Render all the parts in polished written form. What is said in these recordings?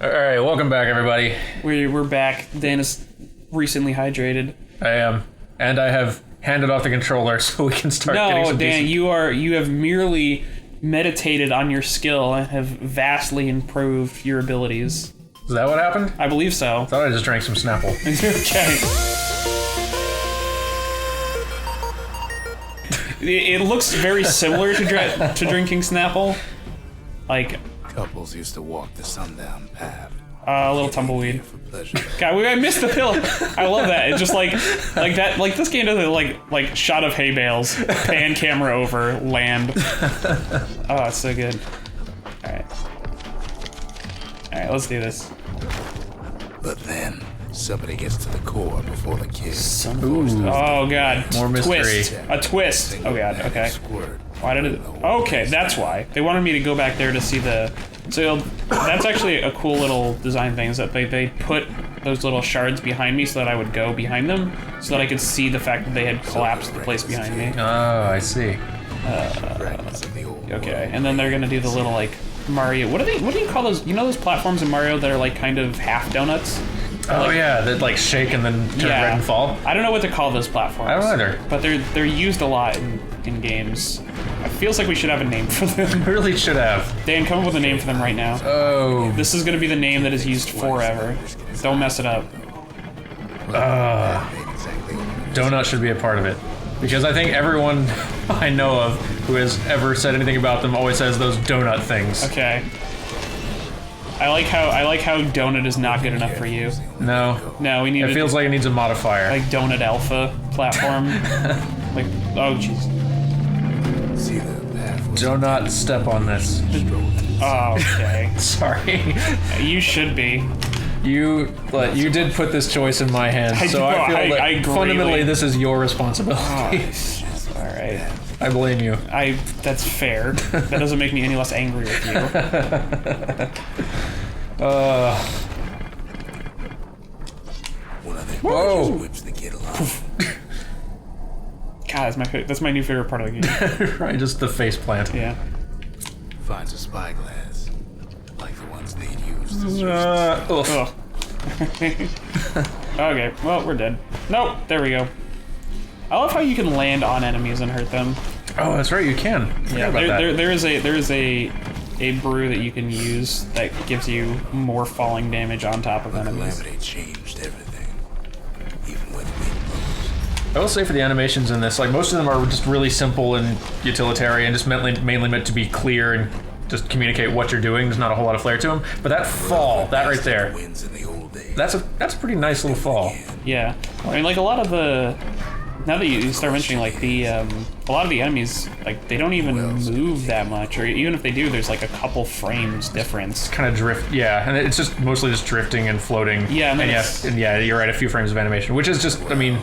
All right, welcome back, everybody. We're back. Dan is recently hydrated. I am, and I have handed off the controller so we can start getting some Dan, decent... you have merely meditated on your skill and have vastly improved your abilities. Is that what happened? I believe so. I thought I just drank some Snapple. Okay. It looks very similar to drinking Snapple. Like... Couples used to walk the sundown path. A little tumbleweed. For pleasure. God, I missed the pill. I love that. It's just like that. Like this game does it like shot of hay bales, pan camera over, land. Oh, it's so good. All right, let's do this. But then somebody gets to the core before the kids. Oh God, More mystery. A twist. Oh God. Okay. Squirt. Why did it? Okay, that's why they wanted me to go back there to see the. So that's actually a cool little design thing. Is that they put those little shards behind me so that I would go behind them, so that I could see the fact that they had collapsed the place behind me. Oh, I see. Okay, and then they're gonna do the little like Mario. What do you call those? You know those platforms in Mario that are like kind of half donuts? Oh like, yeah, that like shake and then turn red and fall. I don't know what to call those platforms. I don't either. But they're used a lot in games. It feels like we should have a name for them. We really should have. Dan, come up with a name for them right now. Oh. This is gonna be the name that is used forever. Don't mess it up. Donut should be a part of it. Because I think everyone I know of who has ever said anything about them always says those donut things. Okay. I like how donut is not good enough for you. No. No, we need. It feels like it needs a modifier. like donut alpha platform. Like, oh jeez. See the path. Do not step on this. Oh, okay. Sorry. You should be. You did put this choice in my hands, so I feel like fundamentally this is your responsibility. All right. I blame you. That's fair. That doesn't make me any less angry with you. One of them Whoa. whips the kid along. God, that's my new favorite part of the game. Right, just the face plant. Yeah. Finds a spyglass, like the ones they'd used. Ugh. Okay, well, we're dead. Nope, there we go. I love how you can land on enemies and hurt them. Oh, that's right, you can. Yeah, there is a brew that you can use that gives you more falling damage on top of enemies. Calamity changed everything, even with me. I will say for the animations in this, like most of them are just really simple and utilitarian, just mainly meant to be clear and just communicate what you're doing. There's not a whole lot of flair to them. But that fall, that right there, that's a pretty nice little fall. Yeah, I mean, like a lot of the. Now that you start mentioning, like a lot of the enemies, like they don't even move that much, or even if they do, there's like a couple frames difference. Kind of drift, yeah, and it's just mostly just drifting and floating. Yeah, and yeah, you're right, a few frames of animation, which is just, I mean,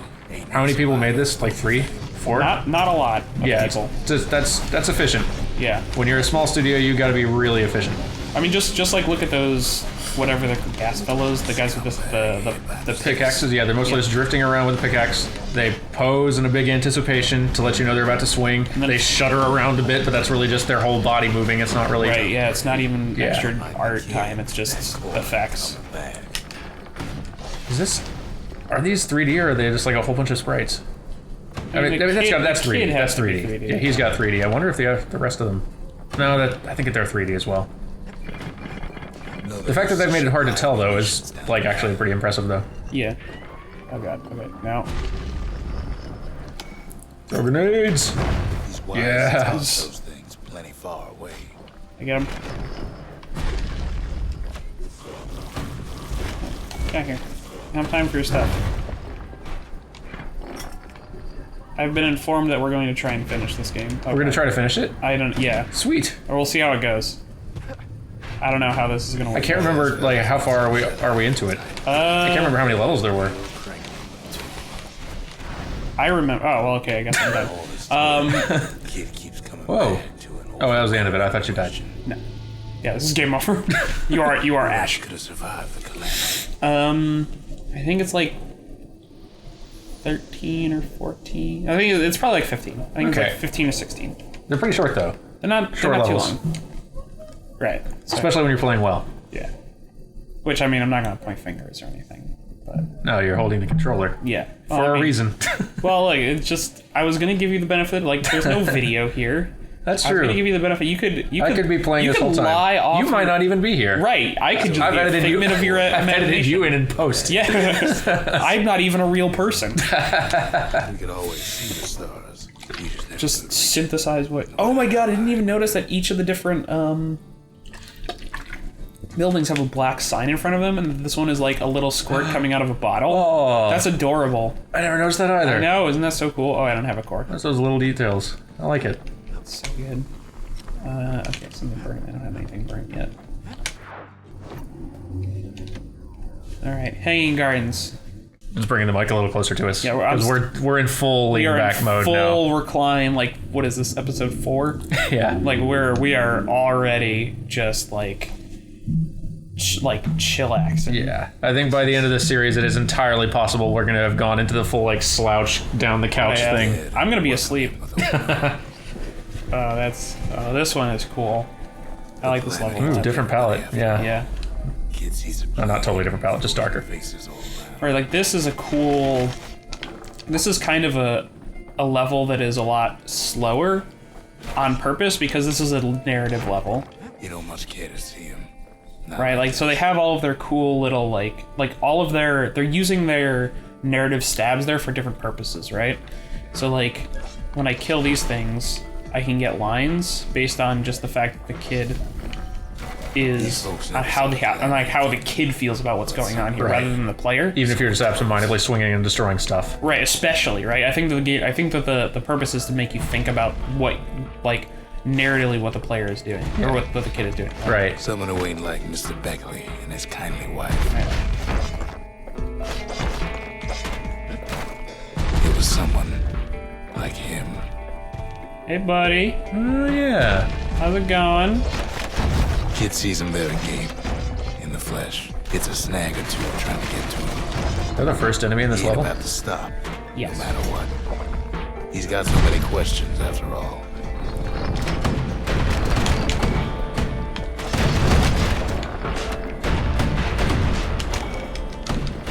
how many people made this? Like 3, 4? Not a lot of people. Just that's efficient. Yeah. When you're a small studio, you got to be really efficient. I mean, just like look at those. Whatever the gas fellows, the guys with the pickaxes, yeah, they're mostly just drifting around with a pickaxe. They pose in a big anticipation to let you know they're about to swing. They shudder around a bit, but that's really just their whole body moving. It's not really... Right, yeah, it's not even extra art time, it's just effects. Is this... Are these 3D or are they just like a whole bunch of sprites? I mean, that's 3D. That's 3D. Yeah, he's got 3D. I wonder if the rest of them... No, I think they're 3D as well. The fact that they've made it hard to tell, though, is, like, actually pretty impressive, though. Yeah. Oh, God. Okay, now. Throw grenades! Yeah! Those things plenty far away. I get him. Back here. I have time for your stuff. I've been informed that we're going to try and finish this game. Okay. We're going to try to finish it? Yeah. Sweet! Or we'll see how it goes. I don't know how this is gonna work. I can't remember, like, how far are we into it? I can't remember how many levels there were. I remember. Oh, well, okay, I guess I'm done. Whoa. Oh, that was the end of it. I thought you died. No. Yeah, this is game over. You are Ash. Could have survived the calamity. I think it's like 13 or 14. I think it's probably like 15. I think it's like 15 or 16. They're pretty short, though. They're not too long. Right. Especially when you're playing well. Yeah. Which, I mean, I'm not going to point fingers or anything. But No, you're holding the controller. yeah. For a reason. Well, like, it's just... I was going to give you the benefit, like, there's no video here. That's I was true. going to give you the benefit. You could be playing this whole time. Lie off you might not even be here. Right. I could just be a figment of your I've edited imagination. you in post. Yeah. I'm not even a real person. We could always see the stars. We just never Synthesize what... Oh my god, I didn't even notice that each of the different buildings have a black sign in front of them, and this one is like a little squirt coming out of a bottle. Oh. That's adorable. I never noticed that either. I know, isn't that so cool? Oh, I don't have a core. That's those little details. I like it. That's so good. Okay, something burnt. I don't have anything burnt yet. Alright, Hanging Gardens. Just bringing the mic a little closer to us. Yeah, because we're in full lean back mode full now. recline, like, what is this, episode 4? Yeah. Like, we are already just, like chillaxing. Yeah. I think by the end of this series, it is entirely possible we're going to have gone into the full, like, slouch down the couch thing. I'm going to be asleep. This one is cool. I like this level. Ooh, different palette. Yeah. Yeah. Kid sees a No, not totally different palette, just darker. faces all around. Or like this is a cool. This is kind of a level that is a lot slower on purpose because this is a narrative level, You don't much care to see him. right? Like so they have all of their cool little like all of they're using their narrative stabs there for different purposes, right? So like when I kill these things, I can get lines based on just the fact that the kid is on how the kid feels about what's going on here, Right. rather than the player. Even if you're just absentmindedly swinging and destroying stuff. Right, especially, right? I think that the purpose is to make you think about what, like, narratively what the player is doing, or what the kid is doing. Right. Someone who ain't like Mr. Beckley and his kindly wife. It was someone like him. Hey, buddy. Oh, yeah. How's it going? Kid sees him there agape in the flesh. It's a snag or two trying to get to him. They're the first enemy in this He ain't level? about to stop, Yes. no matter what. He's got so many questions after all.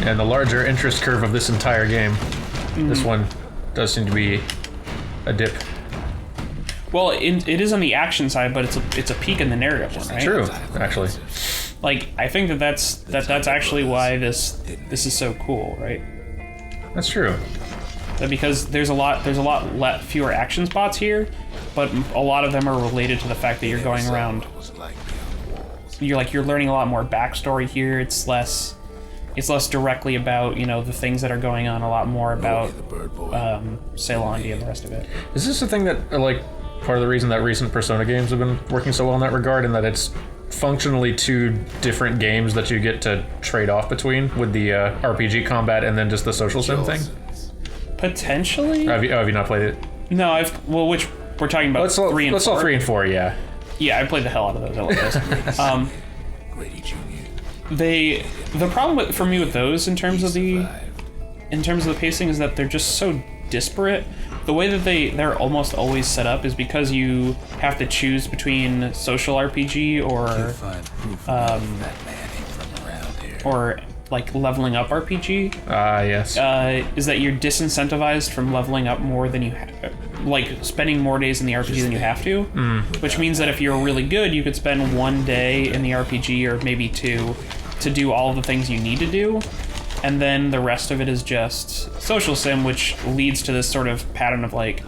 And the larger interest curve of this entire game, this one does seem to be a dip. Well, it is on the action side, but it's a peak in the narrative one, right? True, actually. Like, I think that's actually why this is so cool, right? That's true. That because there's a lot fewer action spots here, but a lot of them are related to the fact that you're going around. What it was like beyond the walls. You're learning a lot more backstory here. It's less directly about, you know, the things that are going on, a lot more about The bird boy. Ceylondia and the rest of it. Is this the thing that, like, part of the reason that recent Persona games have been working so well in that regard, and that it's functionally two different games that you get to trade off between with the RPG combat and then just the social sim thing? Potentially? Have you not played it? No, which we're talking about Let's all 3 and 4. 3 and 4, yeah. Yeah, I played the hell out of those. I love those. Grady Jr. The problem for me with those in terms of the pacing is that they're just so disparate. The way that they're almost always set up is because you have to choose between social RPG Find proof that man ain't from around here. or like leveling up RPG. Yes. Is that you're disincentivized from leveling up more than you like spending more days in the RPG than you have to, which means that if you're really good, you could spend 1 day in the RPG or maybe 2 to do all the things you need to do, and then the rest of it is just social sim, which leads to this sort of pattern of like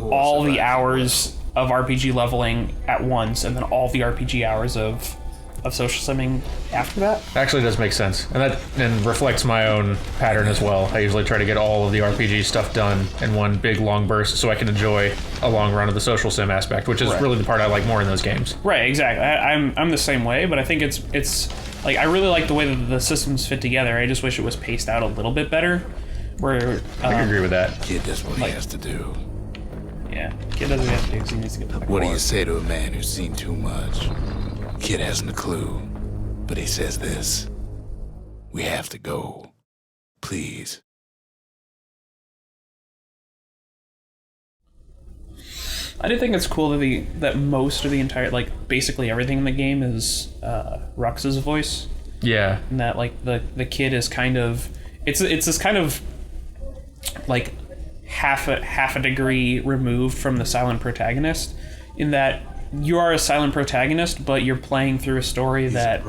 all the hours of RPG leveling at once, and then all the RPG hours of social simming after that. Actually does make sense, and reflects my own pattern as well. I usually try to get all of the RPG stuff done in one big long burst so I can enjoy a long run of the social sim aspect, which is really the part I like more in those games. Right, exactly. I'm the same way, but I think it's like I really like the way that the systems fit together. I just wish it was paced out a little bit better. Where I can agree with that. Kid does what he has to do. yeah, kid doesn't have to do because he needs to get to the What do core. you say to a man who's seen too much? Kid hasn't a clue, but he says this. We have to go. Please. I do think it's cool that most of the entire, like, basically everything in the game is Rux's voice. Yeah. And that, like, the kid is kind of... It's this kind of, like, half a degree removed from the silent protagonist, in that you are a silent protagonist, but you're playing through a story that,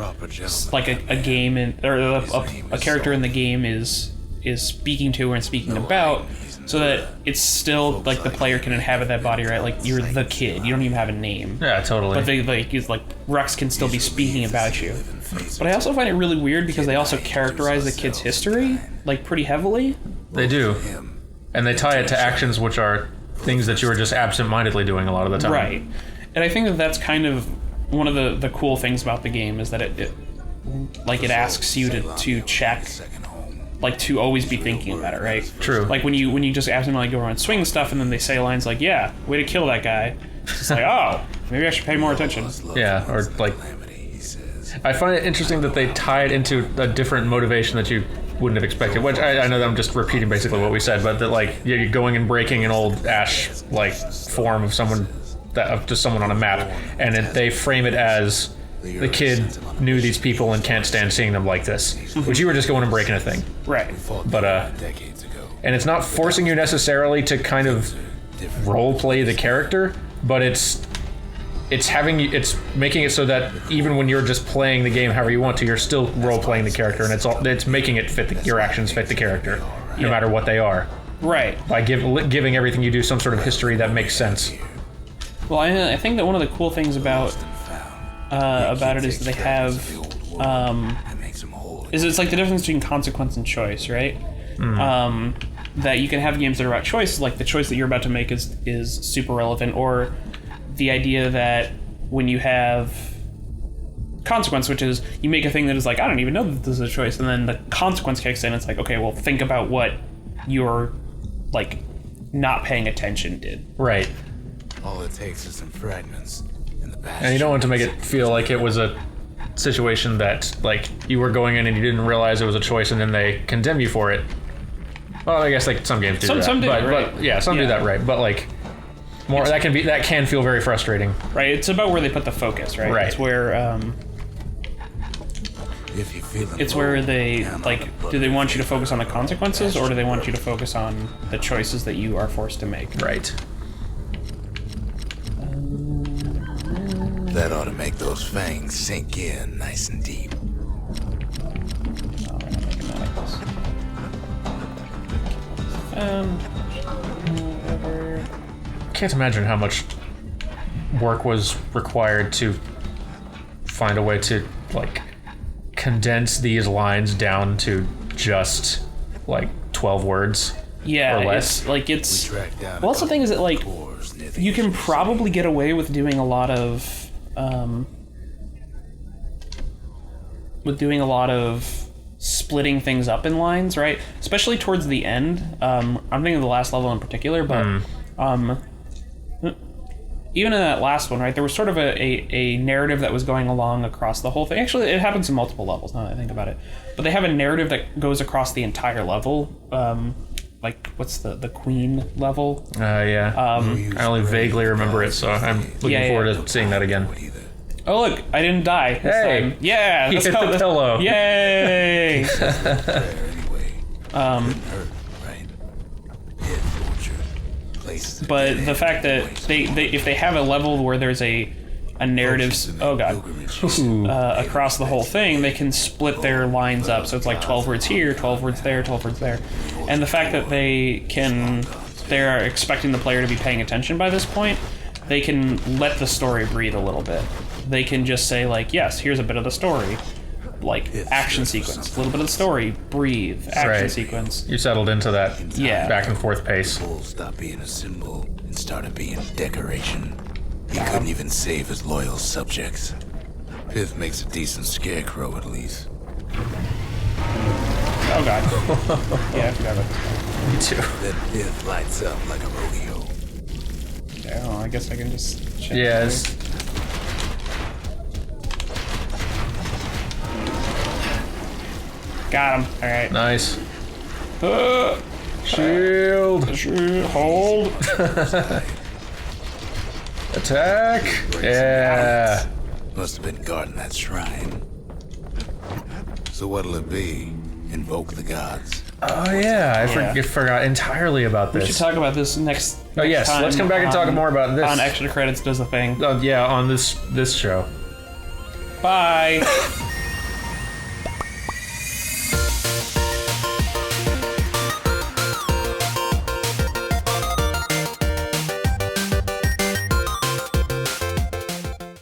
like, a game or a character in the game is speaking to and speaking about, so that it's still like the player can inhabit that body, right? Like, you're the kid, you don't even have a name. Yeah, totally. But they Rux can still be speaking about you. But I also find it really weird because they also characterize the kid's history, like, pretty heavily. They do. And they tie it to actions which are things that you were just absent-mindedly doing a lot of the time. Right. And I think that's kind of one of the cool things about the game, is that it asks you to check, like, to always be thinking about it, right? True. Like, when you just absentmindedly go around swing stuff and then they say lines like, yeah, way to kill that guy. It's like, oh, maybe I should pay more attention. Yeah, or, like... I find it interesting that they tie it into a different motivation that you wouldn't have expected, which I know that I'm just repeating basically what we said, but that, like, you're going and breaking an old Ash, like, form of someone, of just someone on a map, and they frame it as the kid knew these people and can't stand seeing them like this, which you were just going and breaking a thing. Right. But, and it's not forcing you necessarily to kind of role play the character, but it's making it so that even when you're just playing the game however you want to, you're still role playing the character, and it's making it fit your actions fit the character, no matter what they are. Right. By giving everything you do some sort of history that makes sense. Well, I think that one of the cool things about it is that they have is it's like the difference between consequence and choice, right? That you can have games that are about choice, like the choice that you're about to make is super relevant, or the idea that when you have consequence, which is you make a thing that is like, I don't even know that this is a choice, and then the consequence kicks in, it's like, okay, well, think about what your, like, not paying attention did. Right. All it takes is some fragments in the Bastion. And you don't want to make it feel like it was a situation that, like, you were going in and you didn't realize it was a choice and then they condemn you for it. Well, I guess, like, some games do that. Some do that, right. But, yeah, some do that right, but, like... that can feel very frustrating. Right, it's about where they put the focus, right? Right. It's where they, like, do they want you to focus on the consequences, or do they want you to focus on the choices that you are forced to make? Right. That ought to make those fangs sink in nice and deep. Can't imagine how much work was required to find a way to, like, condense these lines down to just, like, 12 words. Yeah, or less. Well, that's the thing, is that, like, you can probably get away with doing a lot of splitting things up in lines, right? Especially towards the end. I'm thinking of the last level in particular, but even in that last one, right, there was sort of a narrative that was going along across the whole thing. Actually, it happens in multiple levels, now that I think about it. But they have a narrative that goes across the entire level. Like, what's the Queen level? Yeah. I only vaguely remember it, so I'm looking forward to seeing that again. Oh, look, I didn't die this time. Yeah, he hit the pillow. Yay! But the fact that they if they have a level where there's a narrative, across the whole thing, they can split their lines up. So it's like 12 words here, 12 words there, 12 words there. And the fact that they're expecting the player to be paying attention by this point, they can let the story breathe a little bit. They can just say, like, yes, here's a bit of the story. Like, action sequence, a little bit of the story, breathe, action sequence. You settled into that back and forth pace. Stopped being a symbol and started being decoration. He couldn't even save his loyal subjects. Pyth makes a decent scarecrow, at least. Oh, God. Yeah, I forgot about this. Me too. Then Pyth lights up like a rodeo. Okay, well, I guess I can just check. Yes. Got him. All right. Nice. Shield. Hold. Attack! Yeah. Must have been guarding that shrine. So what'll it be? Invoke the gods. Oh yeah, I forgot entirely about this. We should talk about this next. Oh yes, time let's come back and talk more about this. On Extra Credits Does a Thing. Yeah, on this show. Bye.